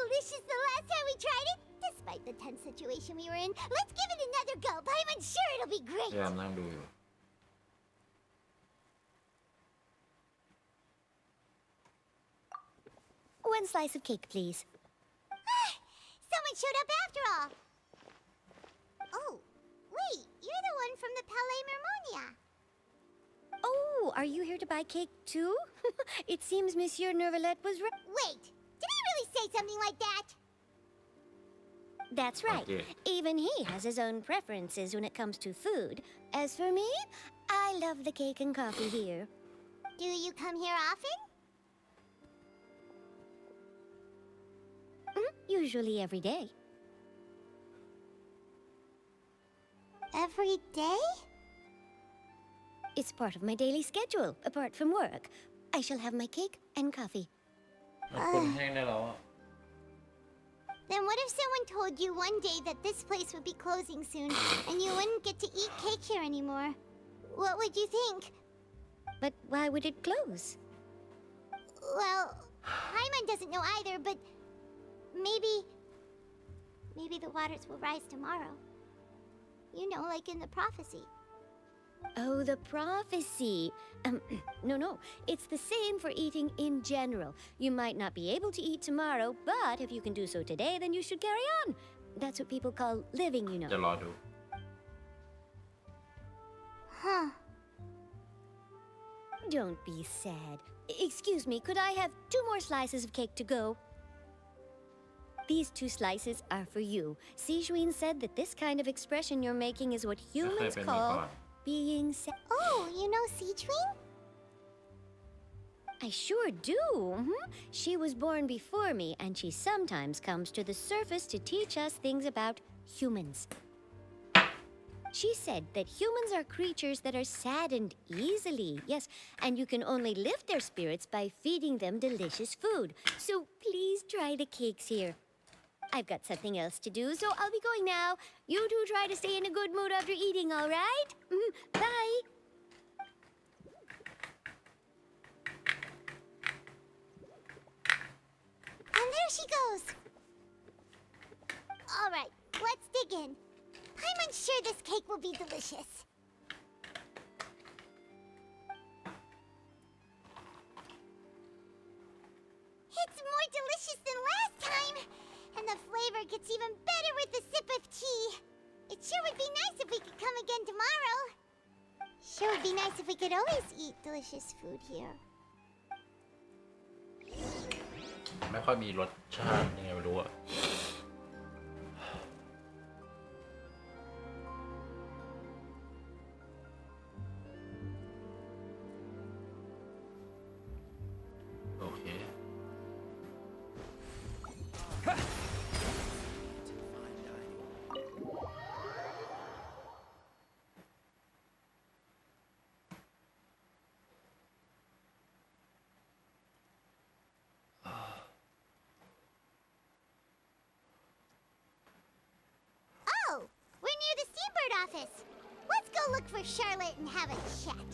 delicious the last time we tried it. Despite the tense situation we were in, let's give it another go. I'm sure it'll be พ great. ยายามนั่งดูอยู่ One slice of cake, please. Someone showed up after all. Oh, wait, you're the one from the Palais Mermonia. Oh, are you here to buy cake too? It seems Monsieur Nervalet was right. Wait, did he really say something like that? That's right. Okay. Even he has his own preferences when it comes to food. As for me, I love the cake and coffee here. Do you come here often? Usually every day. Every day? It's part of my daily schedule, apart from work. I shall have my cake and coffee. มันคนแห้งได้แล้วอะ Then what if someone told you one day that this place would be closing soon and you wouldn't get to eat cake here anymore? What would you think? But why would it close? Well, Paimon doesn't know either, but maybe the waters will rise tomorrow. You know, like in the prophecy. Oh, the prophecy. No. It's the same for eating in general. You might not be able to eat tomorrow, but if you can do so today, then you should carry on. That's what people call living, you จะ know. รอดู Huh. Don't be sad. Excuse me, could I have 2 more slices of cake to go? These 2 slices are for you. Sijuin said that this kind of expression you're making is what จะเคย humans เป็นมาก่อน call being sad. Oh, you know Sijuin? I sure do. She was born before me, and she sometimes comes to the surface to teach us things about humans. She said that humans are creatures that are saddened easily, yes, and you can only lift their spirits by feeding them delicious food. So please try the cakes here. I've got something else to do, so I'll be going now. You two try to stay in a good mood after eating, all right? Bye. And there she goes. All right, let's dig in. I'm sure this cake will be delicious. It's more delicious than last time. And the flavor gets even better with a sip of tea. It sure would be nice if we could come again tomorrow. Sure would be nice if we could always eat delicious food here. ไม่ค่อยมีรสชาติยังไงไม่รู้อะโอเค Oh, we're near the Steambird office. Let's go look for Charlotte and have a chat.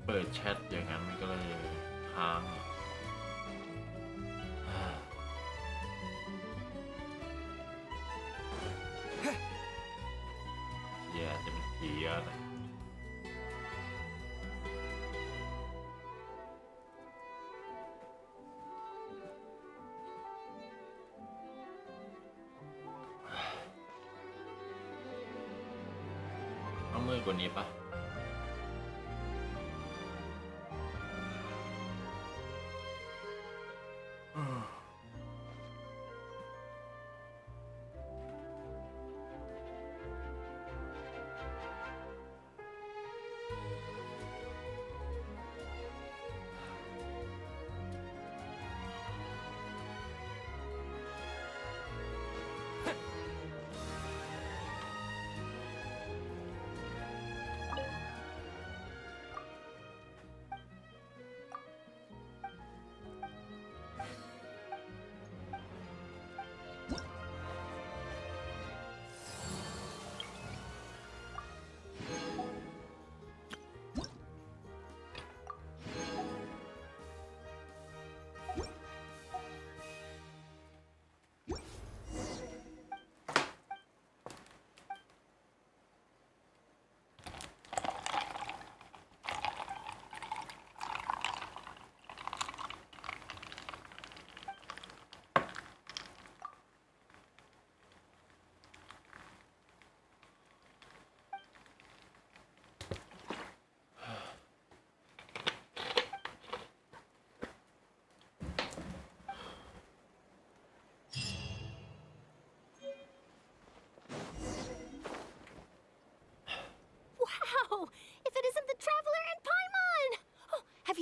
เปิดแชทอย่างนั้นมันก็เลยค้างเหี้ยจะเป็นผีอะไรต้องมืดกว่านี้ปะ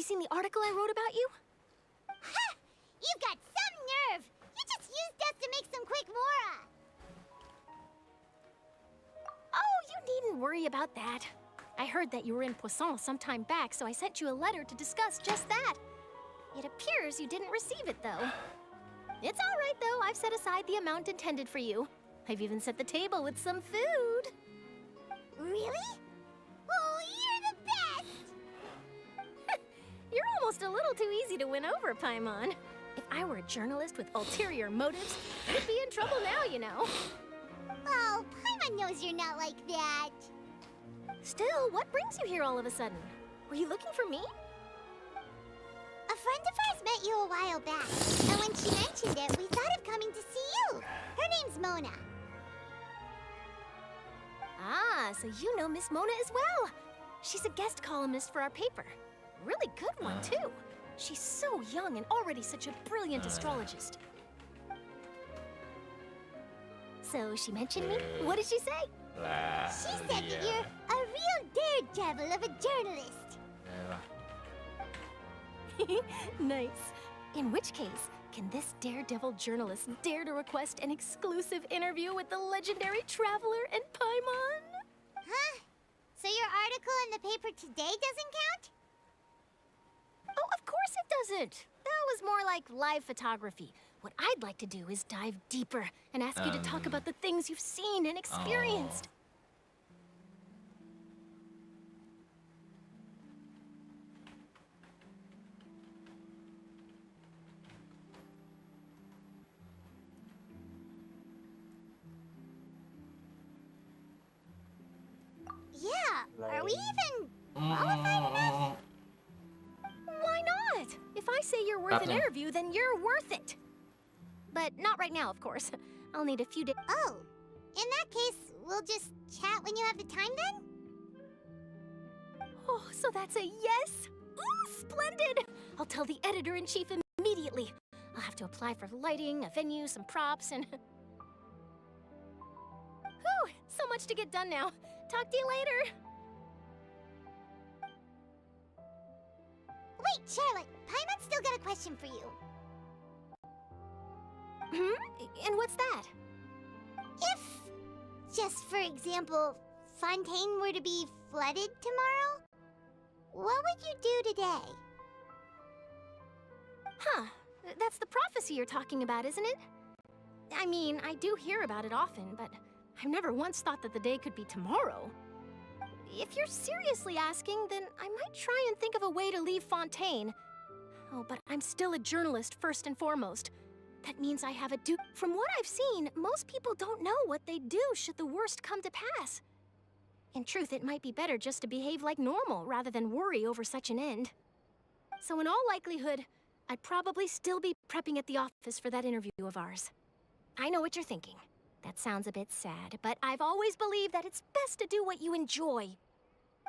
you seen the article I wrote about you? Ha! You've got some nerve! You just used us to make some quick mora! Oh, you needn't worry about that. I heard that you were in Poisson some time back, so I sent you a letter to discuss just that. It appears you didn't receive it, though. It's all right, though. I've set aside the amount intended for you. I've even set the table with some food. Really? Oh, you're the best! You're almost a little too easy to win over, Paimon. If I were a journalist with ulterior motives, you'd be in trouble now, you know. Oh, Paimon knows you're not like that. Still, what brings you here all of a sudden? Were you looking for me? A friend of ours met you a while back, and when she mentioned it, we thought of coming to see you. Her name's Mona. Ah, so you know Miss Mona as well. She's a guest columnist for our paper. Really good one, too. She's so young and already such a brilliant astrologist. So she mentioned me? What did she say? She said that you're a real daredevil of a journalist. Nice. In which case, can this daredevil journalist dare to request an exclusive interview with the legendary traveler and Paimon? Huh? So your article in the paper today doesn't count? Oh, of course it doesn't. That was more like live photography. What I'd like to do is dive deeper and ask you to talk about the things you've seen and experienced. Yeah, are we even qualified enough? Why not? If I say you're worth an interview, then you're worth it. But not right now, of course. I'll need a few days. Oh, in that case, we'll just chat when you have the time then? Oh, so that's a yes? Ooh, splendid! I'll tell the editor-in-chief immediately. I'll have to apply for lighting, a venue, some props, and... Whew, so much to get done now. Talk to you later. Wait, Charlotte, Paimon's still got a question for you. And what's that? If, just for example, Fontaine were to be flooded tomorrow, what would you do today? Huh. That's the prophecy you're talking about, isn't it? I mean, I do hear about it often, but I've never once thought that the day could be tomorrow. If you're seriously asking, then I might try and think of a way to leave Fontaine. Oh, but I'm still a journalist first and foremost. That means I have a duty. From what I've seen, most people don't know what they'd do should the worst come to pass. In truth, it might be better just to behave like normal rather than worry over such an end. So in all likelihood, I'd probably still be prepping at the office for that interview of ours. I know what you're thinking. That sounds a bit sad, but I've always believed that it's best to do what you enjoy.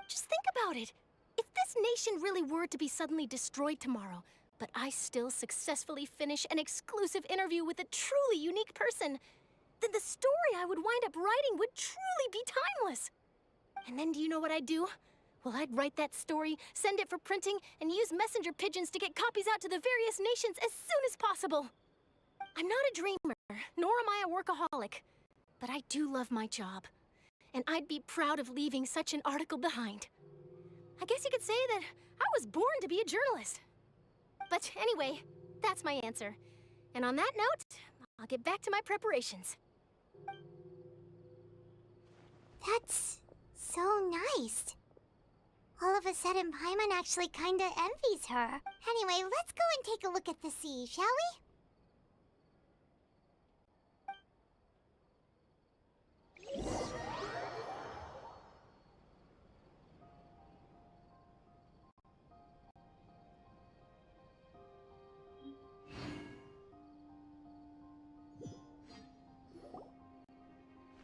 Just think about it. If this nation really were to be suddenly destroyed tomorrow, but I still successfully finish an exclusive interview with a truly unique person, then the story I would wind up writing would truly be timeless. And then do you know what I'd do? Well, I'd write that story, send it for printing, and use messenger pigeons to get copies out to the various nations as soon as possible. I'm not a dreamer, nor am I a workaholic, but I do love my job, and I'd be proud of leaving such an article behind. I guess you could say that I was born to be a journalist. But anyway, that's my answer. And on that note, I'll get back to my preparations. That's so nice. All of a sudden, Paimon actually kinda envies her. Anyway, let's go and take a look at the sea, shall we?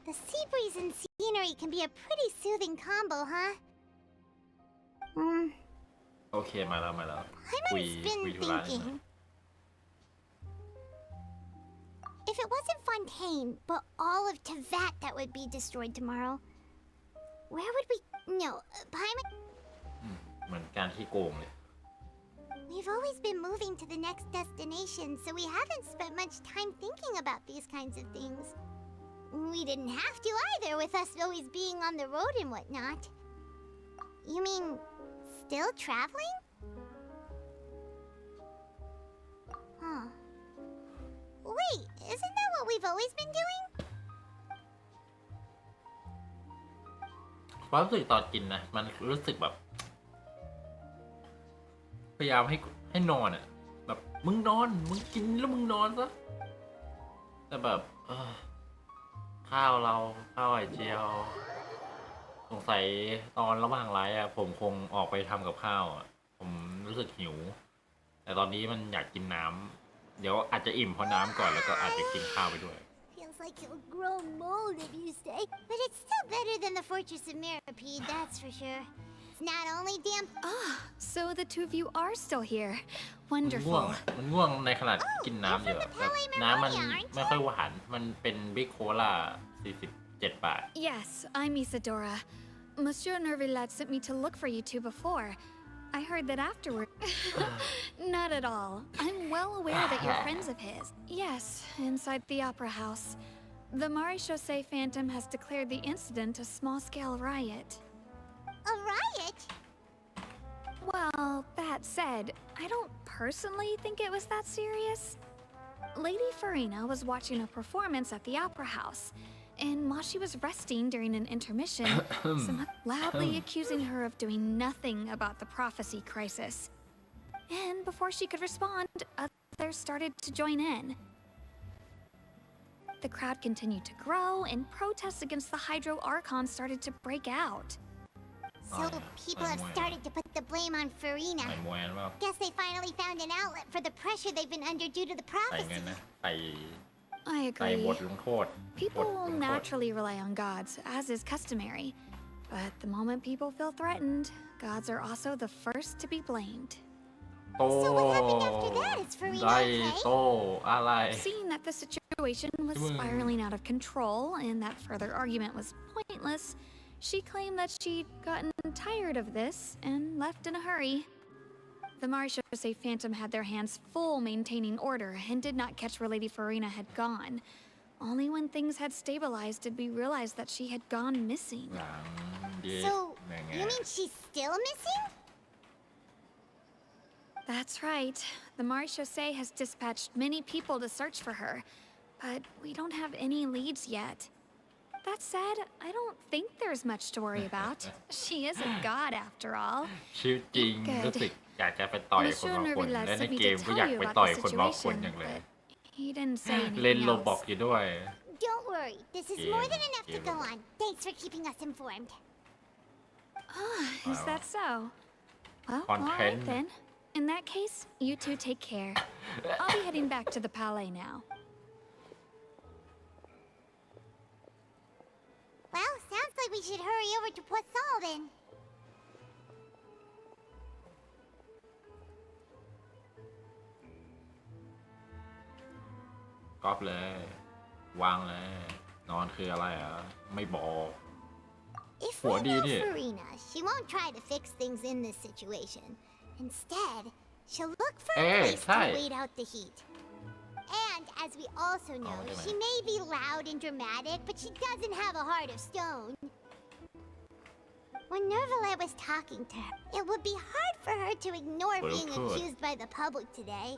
The sea breeze and scenery can be a pretty soothing combo, huh? โอเคมาแล้วคุย Paimon's been ธุระหน่อย thinking. If it wasn't Fontaine, but all of Tevat that would be destroyed tomorrow, where would we... No, Paimon... เหมือนการที่โกงเลย We've always been moving to the next destination, so we haven't spent much time thinking about these kinds of things. We didn't have to either, with us always being on the road and whatnot. You mean, still traveling? Huh. Wait, isn't that what we've always been doing? ความรู้สึกตอนกินนะมันรู้สึกแบบพยายามให้นอนอ่ะแบบมึงนอนมึงกินแล้วมึงนอนซะแต่แบบข้าวไข่เจียวสงสัยตอนระหว่างไลฟ์อ่ะผมคงออกไปทำกับข้าวอ่ะผมรู้สึกหิวแต่ตอนนี้มันอยากกินน้ำเดี๋ยวอาจจะอิ่มเพราะน้ำก่อนแล้วก็อาจจะกินข้าวไปด้วย Feels like you'll grow mold if you stay. But it's still better than the Fortress of Mirapede, that's for sure. It's not only damn... So the two of you are still here. มันง่วง Wonderful. มันง่วงในขนาดกินน้ำเยอะแบบน้ำมันไม่ค่อยหวานมันเป็นบิ๊กโคลา47 บาท Yes, I'm Isadora. Monsieur Nervillat sent me to look for you two before. I heard that afterward. Not at all. I'm well aware that you're friends of his. Yes, inside the Opera House. The Maréchaussée Phantom has declared the incident a small-scale riot. A riot? Well, that said, I don't personally think it was that serious. Lady Farina was watching a performance at the Opera House, and while she was resting during an intermission, someone loudly accusing her of doing nothing about the prophecy crisis. And before she could respond, others started to join in. The crowd continued to grow, and protests against the Hydro Archon started to break out. So people have started to put the blame on Farina. ใส่มวยหรือเปล่า Guess they finally found an outlet for the pressure they've been under due to the ใส่เงิ prophecy. นนะใส่ I ใส่บ agree. ทลงโทษ People บทล will งโทษ naturally rely on gods, as is customary. But the moment people feel threatened, gods are also the first to be blamed. โต So what happened after that? Is Farina ได้ okay? โตอะไร Seeing that the situation was spiraling out of control and that further argument was pointless, she claimed that she'd gotten tired of this and left in a hurry. The Maréchaussée Phantom had their hands full maintaining order and did not catch where Lady Farina had gone. Only when things had stabilized did we realize that she had gone missing. หลังดี So, แง่ you mean she's still missing? That's right. The Maréchaussée has dispatched many people to search for her, but we don't have any leads yet. That said, I don't think there's much to worry about. She is a god after all. ชีวิตจริง Good. รู้สึกอยากจะไปต่อยคน Monsieur บางคน Nervillat และใน sent me เกม to ก็ tell อยาก you ไป about ต่อย the คนบางคนอย่าง situation, เลย but he didn't say เล่น anything โลบอก else. อยู่ด้วย Don't worry. This is Yeah, more than enough to yeah. go on. Thanks for keeping us informed. Is that so? Well, all right Content. then. In that case, you two take care. I'll be heading back to the palais now. Well, sounds like we should hurry over to Poisson then. ก๊อปเลย วางเลย นอนคืออะไรอ่ะ ไม่บอก If we What do you know do? Farina, she won't try to fix things in this situation. Instead, she'll look for a Hey, place hi. to wait out the heat. And as we also know, wait a she minute. may be loud and dramatic, but she doesn't have a heart of stone. When Nervillet was talking to her, it would be hard for her to ignore Well, being could. accused by the public today.